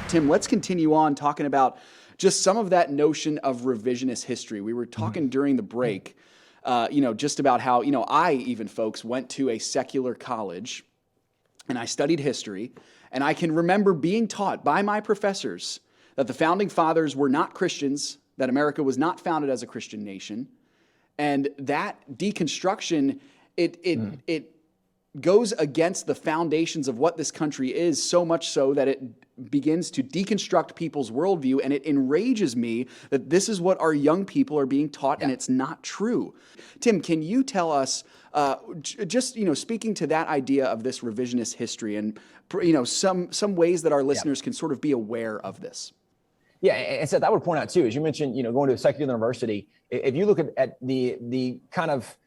Tim, let's continue on talking about just some of that notion of revisionist history. We were talking during the break, just about how, I even, folks, went to a secular college and I studied history, and I can remember being taught by my professors that the founding fathers were not Christians, that America was not founded as a Christian nation, and that deconstruction, it goes against the foundations of what this country is, so much so that it begins to deconstruct people's worldview, and it enrages me that this is what our young people are being taught, and it's not true. Tim, can you tell us, speaking to that idea of this revisionist history, and some ways that our listeners can sort of be aware of this? Yeah, and Seth, I would point out too, as you mentioned, going to a secular university, if you look at the kind of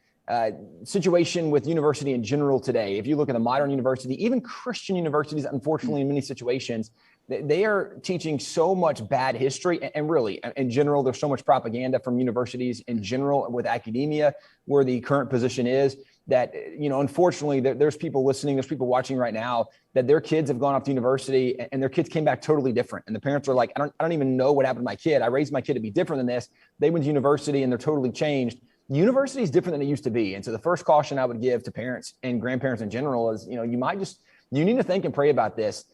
situation with university in general today, if you look at a modern university, even Christian universities, unfortunately, in many situations, they are teaching so much bad history. And really, in general, there's so much propaganda from universities in general with academia, where the current position is that, unfortunately, there's people listening, there's people watching right now that their kids have gone off to university and their kids came back totally different. And the parents are like, I don't even know what happened to my kid. I raised my kid to be different than this. They went to university and they're totally changed. University is different than it used to be. And so the first caution I would give to parents and grandparents in general is, you need to think and pray about this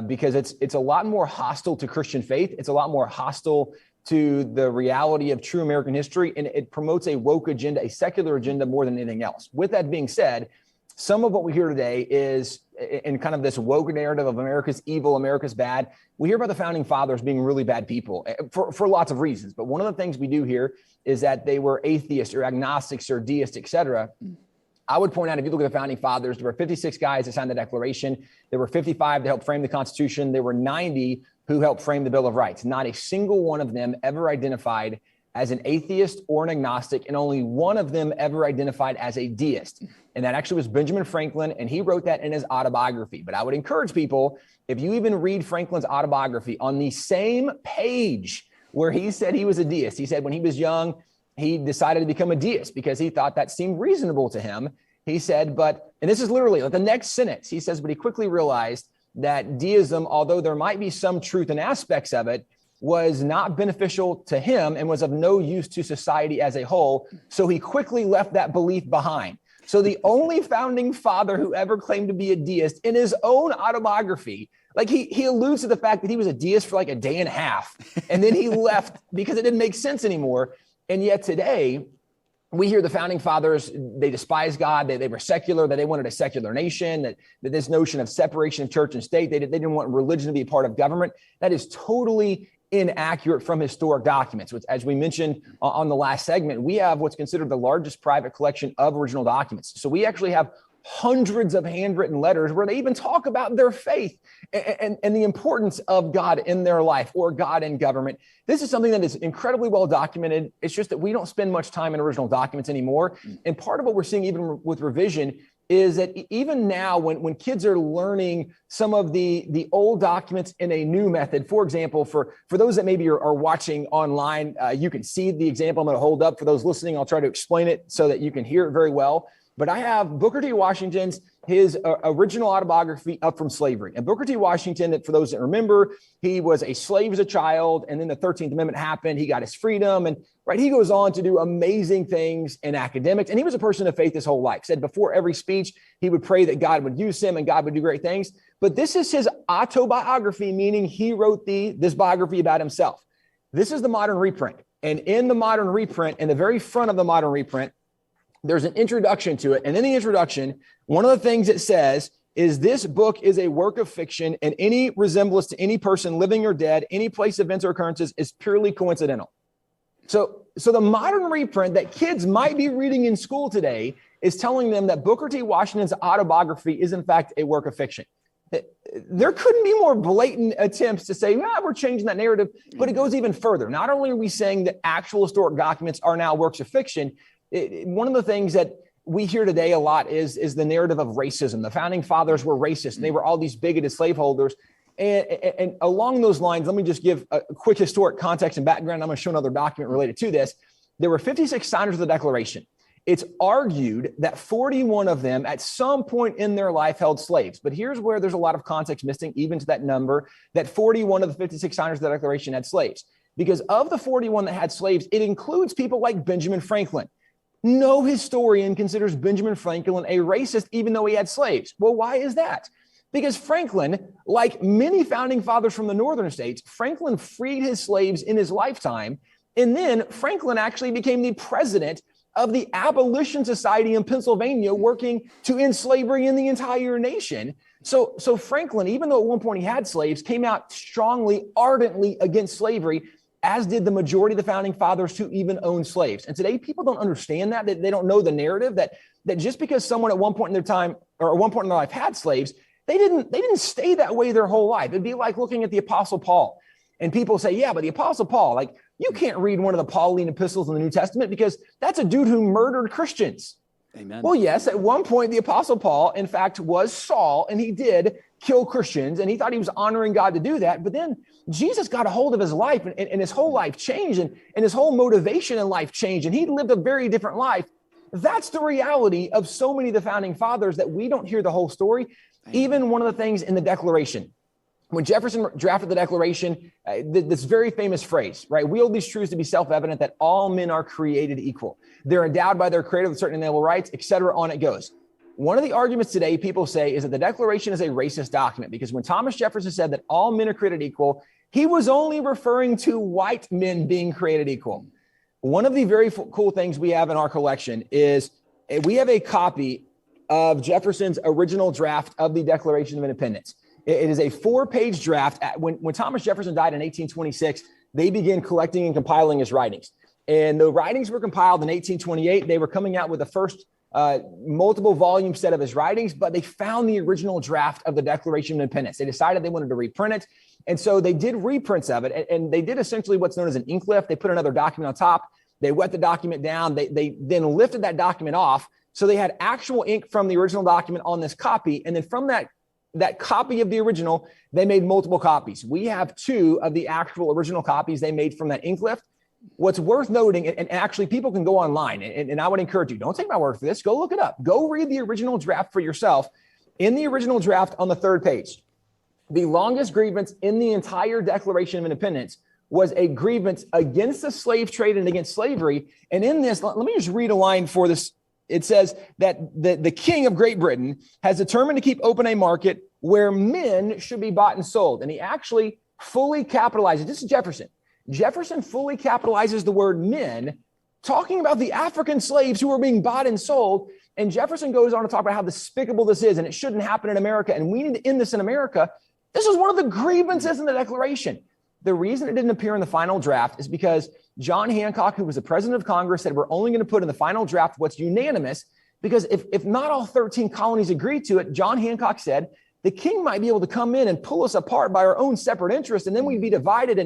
because it's a lot more hostile to Christian faith. It's a lot more hostile to the reality of true American history. And it promotes a woke agenda, a secular agenda more than anything else. With that being said, some of what we hear today is in kind of this woke narrative of America's evil, America's bad. We hear about the founding fathers being really bad people for lots of reasons. But one of the things we do hear is that they were atheists or agnostics or deists, et cetera. I would point out, if you look at the founding fathers, there were 56 guys that signed the Declaration. There were 55 that helped frame the Constitution. There were 90 who helped frame the Bill of Rights. Not a single one of them ever identified as an atheist or an agnostic, and only one of them ever identified as a deist. And that actually was Benjamin Franklin, and he wrote that in his autobiography. But I would encourage people, if you even read Franklin's autobiography, on the same page where he said he was a deist, he said when he was young, he decided to become a deist because he thought that seemed reasonable to him. He said, and this is literally like the next sentence, he says, but he quickly realized that deism, although there might be some truth in aspects of it, was not beneficial to him and was of no use to society as a whole. So he quickly left that belief behind. So the only founding father who ever claimed to be a deist in his own autobiography, like he alludes to the fact that he was a deist for like a day and a half, and then he left because it didn't make sense anymore. And yet today, we hear the founding fathers, they despised God, they were secular, that they wanted a secular nation, that this notion of separation of church and state, they didn't want religion to be a part of government. That is totally inaccurate from historic documents, which, as we mentioned on the last segment, we have what's considered the largest private collection of original documents. So we actually have hundreds of handwritten letters where they even talk about their faith and the importance of God in their life or God in government. This is something that is incredibly well documented. It's just that we don't spend much time in original documents anymore. And part of what we're seeing even with revision is that even now when kids are learning some of the old documents in a new method, for example, for those that maybe are watching online, you can see the example I'm going to hold up. For those listening, I'll try to explain it so that you can hear it very well. But I have Booker T. Washington's, his original autobiography, Up from Slavery. And Booker T. Washington, that for those that remember, he was a slave as a child, and then the 13th Amendment happened. He got his freedom, and he goes on to do amazing things in academics. And he was a person of faith his whole life. Said before every speech, he would pray that God would use him and God would do great things. But this is his autobiography, meaning he wrote this biography about himself. This is the modern reprint. And in the modern reprint, in the very front of the modern reprint, there's an introduction to it. And in the introduction, one of the things it says is this book is a work of fiction, and any resemblance to any person living or dead, any place, events, or occurrences is purely coincidental. So the modern reprint that kids might be reading in school today is telling them that Booker T. Washington's autobiography is in fact a work of fiction. There couldn't be more blatant attempts to say, we're changing that narrative, but it goes even further. Not only are we saying that actual historic documents are now works of fiction, one of the things that we hear today a lot is the narrative of racism. The founding fathers were racist, and they were all these bigoted slaveholders. And along those lines, let me just give a quick historic context and background. I'm going to show another document related to this. There were 56 signers of the Declaration. It's argued that 41 of them at some point in their life held slaves. But here's where there's a lot of context missing, even to that number, that 41 of the 56 signers of the Declaration had slaves. Because of the 41 that had slaves, it includes people like Benjamin Franklin. No historian considers Benjamin Franklin a racist, even though he had slaves. Well, why is that? Because Franklin, like many founding fathers from the northern states, Franklin freed his slaves in his lifetime. And then Franklin actually became the president of the Abolition Society in Pennsylvania, working to end slavery in the entire nation. So Franklin, even though at one point he had slaves, came out strongly, ardently against slavery, as did the majority of the founding fathers who even owned slaves. And today, people don't understand that. They don't know the narrative that just because someone at one point in their time or at one point in their life had slaves, they didn't stay that way their whole life. It'd be like looking at the Apostle Paul. And people say, yeah, but the Apostle Paul, like, you can't read one of the Pauline epistles in the New Testament because that's a dude who murdered Christians. Amen. Well, yes, at one point, the Apostle Paul, in fact, was Saul, and he did kill Christians, and he thought he was honoring God to do that. But then Jesus got a hold of his life, and his whole life changed, and his whole motivation in life changed, and he lived a very different life. That's the reality of so many of the founding fathers, that we don't hear the whole story. Amen. Even one of the things in the Declaration, when Jefferson drafted the Declaration, this very famous phrase, right? We hold these truths to be self-evident that all men are created equal. They're endowed by their creator with certain inalienable rights, et cetera, on it goes. One of the arguments today people say is that the Declaration is a racist document because when Thomas Jefferson said that all men are created equal, he was only referring to white men being created equal. One of the very cool things we have in our collection is we have a copy of Jefferson's original draft of the Declaration of Independence. It is a 4-page draft. When Thomas Jefferson died in 1826, they began collecting and compiling his writings. And the writings were compiled in 1828. They were coming out with the first multiple volume set of his writings, but they found the original draft of the Declaration of Independence. They decided they wanted to reprint it. And so they did reprints of it. And they did essentially what's known as an ink lift. They put another document on top. They wet the document down. They then lifted that document off. So they had actual ink from the original document on this copy. And then from that copy of the original, they made multiple copies. We have 2 of the actual original copies they made from that ink lift. What's worth noting, and actually people can go online, and I would encourage you, don't take my word for this, go look it up. Go read the original draft for yourself. In the original draft on the 3rd page, the longest grievance in the entire Declaration of Independence was a grievance against the slave trade and against slavery. And in this, let me just read a line for this. It says that the King of Great Britain has determined to keep open a market where men should be bought and sold. And he actually fully capitalizes. This is Jefferson. Jefferson fully capitalizes the word men, talking about the African slaves who were being bought and sold. And Jefferson goes on to talk about how despicable this is, and it shouldn't happen in America, and we need to end this in America. This is one of the grievances in the Declaration. The reason it didn't appear in the final draft is because John Hancock, who was the president of Congress, said we're only going to put in the final draft what's unanimous, because if not all 13 colonies agreed to it, John Hancock said the king might be able to come in and pull us apart by our own separate interests, and then we'd be divided,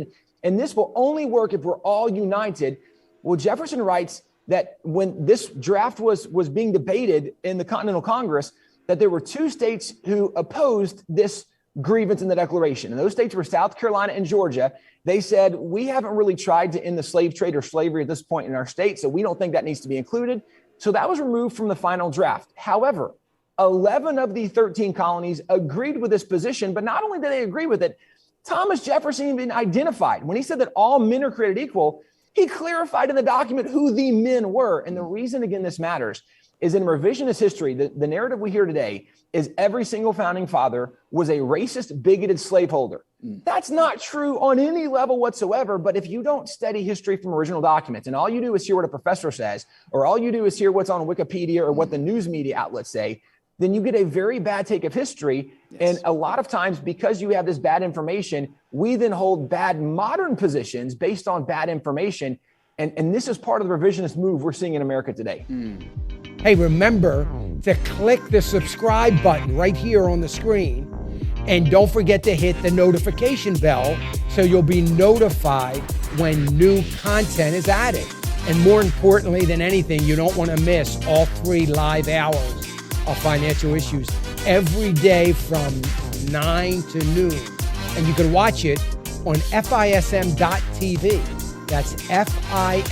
and this will only work if we're all united. Well, Jefferson writes that when this draft was being debated in the Continental Congress, that there were 2 states who opposed this grievance in the Declaration. And those states were South Carolina and Georgia. They said, we haven't really tried to end the slave trade or slavery at this point in our state, so we don't think that needs to be included. So that was removed from the final draft. However, 11 of the 13 colonies agreed with this position, but not only did they agree with it, Thomas Jefferson even identified, when he said that all men are created equal, he clarified in the document who the men were. And the reason, again, this matters is in revisionist history, the narrative we hear today is every single founding father was a racist, bigoted slaveholder. That's not true on any level whatsoever. But if you don't study history from original documents and all you do is hear what a professor says, or all you do is hear what's on Wikipedia or what the news media outlets say, then you get a very bad take of history. Yes. And a lot of times, because you have this bad information, we then hold bad modern positions based on bad information. And this is part of the revisionist move we're seeing in America today. Hey, remember to click the subscribe button right here on the screen. And don't forget to hit the notification bell so you'll be notified when new content is added. And more importantly than anything, you don't want to miss all 3 live hours of Financial Issues every day from 9 to noon. And you can watch it on FISM.tv. That's FISM.tv.